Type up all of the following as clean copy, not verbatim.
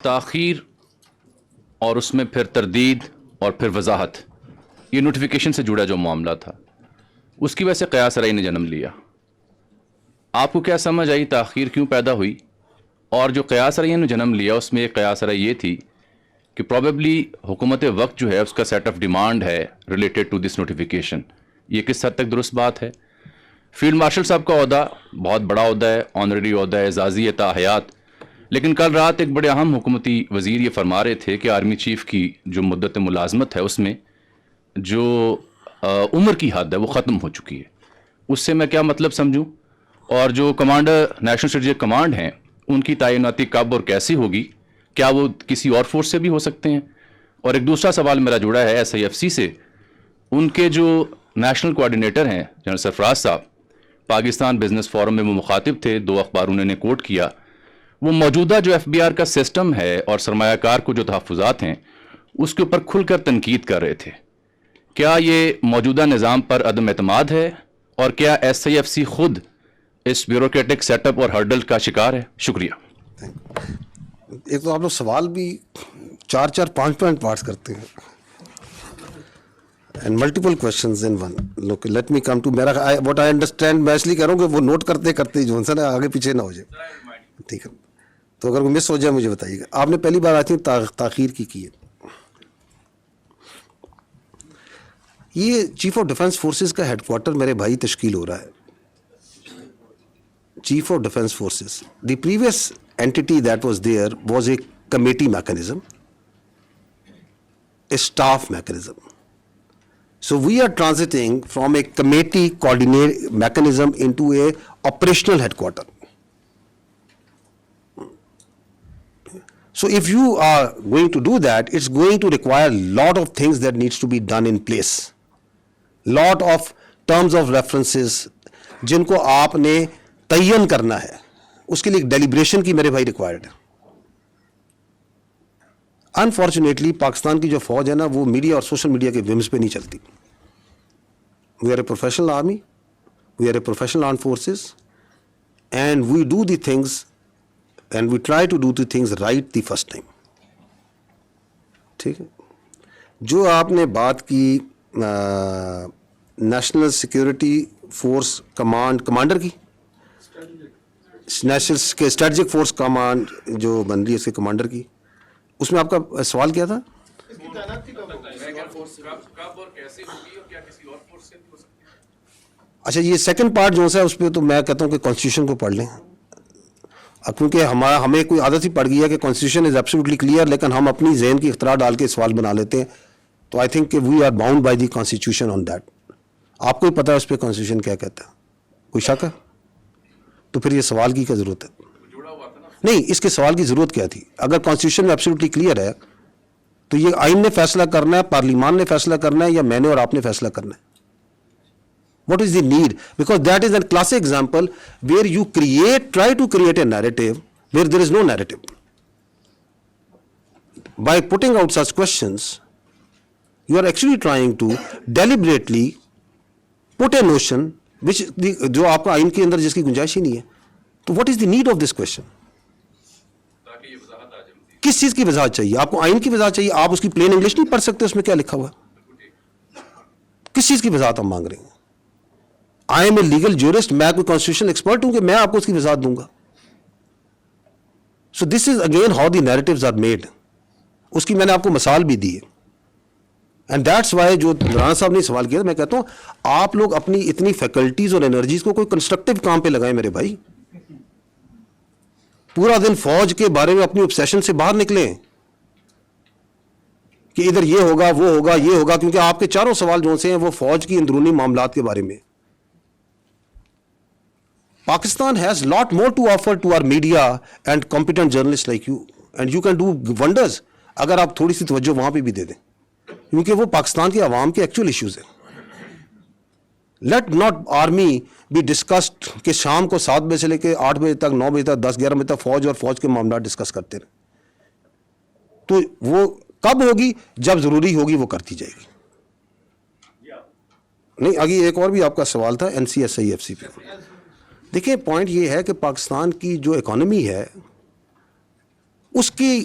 تاخیر اور اس میں پھر تردید اور پھر وضاحت، یہ نوٹیفیکیشن سے جڑا جو معاملہ تھا اس کی وجہ سے قیاس رأی نے جنم لیا. آپ کو کیا سمجھ آئی تاخیر کیوں پیدا ہوئی؟ اور جو قیاس رأی نے جنم لیا اس میں ایک قیاس رأی یہ تھی کہ پروبیبلی حکومت وقت جو ہے اس کا سیٹ آف ڈیمانڈ ہے ریلیٹڈ ٹو دس نوٹیفیکیشن. یہ کس حد تک درست بات ہے؟ فیلڈ مارشل صاحب کا عہدہ بہت بڑا عہدہ ہے، آنریری عہدہ ہے، اعزازی تا حیات، لیکن کل رات ایک بڑے اہم حکومتی وزیر یہ فرما رہے تھے کہ آرمی چیف کی جو مدت ملازمت ہے اس میں جو عمر کی حد ہے وہ ختم ہو چکی ہے. اس سے میں کیا مطلب سمجھوں؟ اور جو کمانڈر نیشنل اسٹریٹجک کمانڈ ہیں ان کی تعیناتی کب اور کیسی ہوگی؟ کیا وہ کسی اور فورس سے بھی ہو سکتے ہیں؟ اور ایک دوسرا سوال میرا جڑا ہے ایس آئی ایف سی سے. ان کے جو نیشنل کوآرڈینیٹر ہیں جنرل سرفراز صاحب، پاکستان بزنس فورم میں وہ مخاطب تھے، 2 اخباروں نے کوٹ کیا. وہ موجودہ جو ایف بی آر کا سسٹم ہے اور سرمایہ کار کو جو تحفظات ہیں اس کے اوپر کھل کر تنقید کر رہے تھے. کیا یہ موجودہ نظام پر عدم اعتماد ہے؟ اور کیا ایس آئی ایف سی خود اس بیوروکریٹک سیٹ اپ اور ہرڈل کا شکار ہے؟ شکریہ. ایک تو آپ لوگ سوال بھی 4 5 پارٹس کرتے ہیں and multiple questions in one. Look, let me come to what I understand. میں اس لیے کہہ رہا ہوں کہ وہ نوٹ کرتے جو سا نا آگے پیچھے نہ ہو جائے. ٹھیک ہے، تو اگر وہ مس ہو جائے مجھے بتائیے گا. آپ نے پہلی بار آتی تاخیر کی ہے. یہ چیف آف ڈیفنس فورسز کا ہیڈ کوارٹر میرے بھائی تشکیل ہو رہا ہے. Chief of defence forces, the previous entity that was there was a committee mechanism, a staff mechanism. So we are transiting from a committee coordinate mechanism into a operational headquarter. So if you are going to do that, it's going to require a lot of things that needs to be done in place. Lot of terms of references جن کو آپ نے تعین کرنا ہے، اس کے لیے ایک ڈیلیبریشن کی میرے بھائی ریکوائرڈ ہے. انفارچونیٹلی پاکستان کی جو فوج ہے نا وہ میڈیا اور سوشل میڈیا کے ومز پہ نہیں چلتی. We are a professional army, we are a professional arm forces, and we do the things and we try to do the things right the first time. ٹھیک ہے. جو آپ نے بات کی نیشنل سیکورٹی فورس کمانڈر کی، national strategic force command جو بن رہی ہے اس کے کمانڈر کی، اس میں آپ کا سوال کیا تھا؟ اچھا، یہ سیکنڈ پارٹ جو ہے اس پہ تو میں کہتا ہوں کہ کانسٹیٹیوشن کو پڑھ لیں. کیونکہ ہمیں کوئی عادت ہی پڑ گئی ہے کہ کانسٹیٹیوشن از ایبسلیوٹلی کلیئر، لیکن ہم اپنی ذہن کی اختراع ڈال کے سوال بنا لیتے ہیں. تو آئی تھنک کہ we are bound by the constitution on that. آپ کو ہی پتا ہے اس پہ کانسٹیٹیوشن کیا کہتا ہے. کوئی شک ہے؟ تو پھر یہ سوال کی کیا ضرورت ہے؟ نہیں، اس کے سوال کی ضرورت کیا تھی؟ اگر کانسٹیٹیوشن میں ایبسلیوٹلی کلیئر ہے تو یہ آئین نے فیصلہ کرنا ہے، پارلیمان نے فیصلہ کرنا ہے، یا میں نے اور آپ نے فیصلہ کرنا ہے؟ What is the need? Because that is a classic example where you try to create a narrative where there is no narrative. By putting out such questions, you are actually trying to deliberately put a notion which جو آپ کا آئین کے اندر جس کی گنجائش ہی نہیں ہے. تو what is the need of this question? کس چیز کی وضاحت چاہیے آپ کو؟ آئین کی وضاحت چاہیے. آپ اس کی پلین انگلش نہیں پڑھ سکتے اس میں کیا لکھا ہوا ہے؟ کس چیز کی وضاحت ہم مانگ رہے ہیں؟ I am a legal jurist, میں کوئی کانسٹیٹیوشن ایکسپرٹ ہوں کہ میں آپ کو اس کی وضاحت دوں گا؟ So this is again how the narratives are made. اس کی میں نے آپ کو مثال بھی دی ہے. اینڈ دیٹس وائی جو رانا صاحب نے سوال کیا، میں کہتا ہوں آپ لوگ اپنی اتنی فیکلٹیز اور انرجیز کو کوئی کنسٹرکٹیو کام پہ لگائیں میرے بھائی. پورا دن فوج کے بارے میں اپنی obsession سے باہر نکلیں کہ ادھر یہ ہوگا وہ ہوگا یہ ہوگا، کیونکہ آپ کے چاروں سوال جو سے ہیں وہ فوج کی اندرونی معاملات کے بارے میں. Pakistan has lot more to offer to our media and competent journalists like you, and you can do wonders اگر آپ تھوڑی سی توجہ وہاں پہ بھی دے دیں، کیونکہ وہ پاکستان کے عوام کے ایکچوئل ایشوز ہیں. Let not army be discussed کہ شام کو 7 بجے سے لے کے 8 بجے تک، 9 بجے تک، 10 11 بجے تک فوج اور فوج کے معاملات ڈسکس کرتے رہیں. تو وہ کب ہوگی؟ جب ضروری ہوگی وہ کرتی جائے گی. نہیں، آگے ایک اور بھی آپ کا سوال تھا NCSIFC پہ. دیکھیں پوائنٹ یہ ہے کہ پاکستان کی جو اکانومی ہے اس کی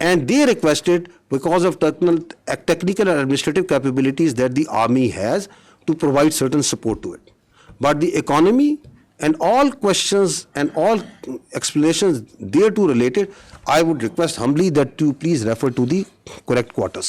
and they requested because of technical and administrative capabilities that the army has to provide certain support to it. But the economy and all questions and all explanations thereto related, I would request humbly that you please refer to the correct quarters,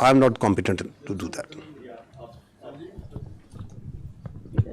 I am not competent to do that.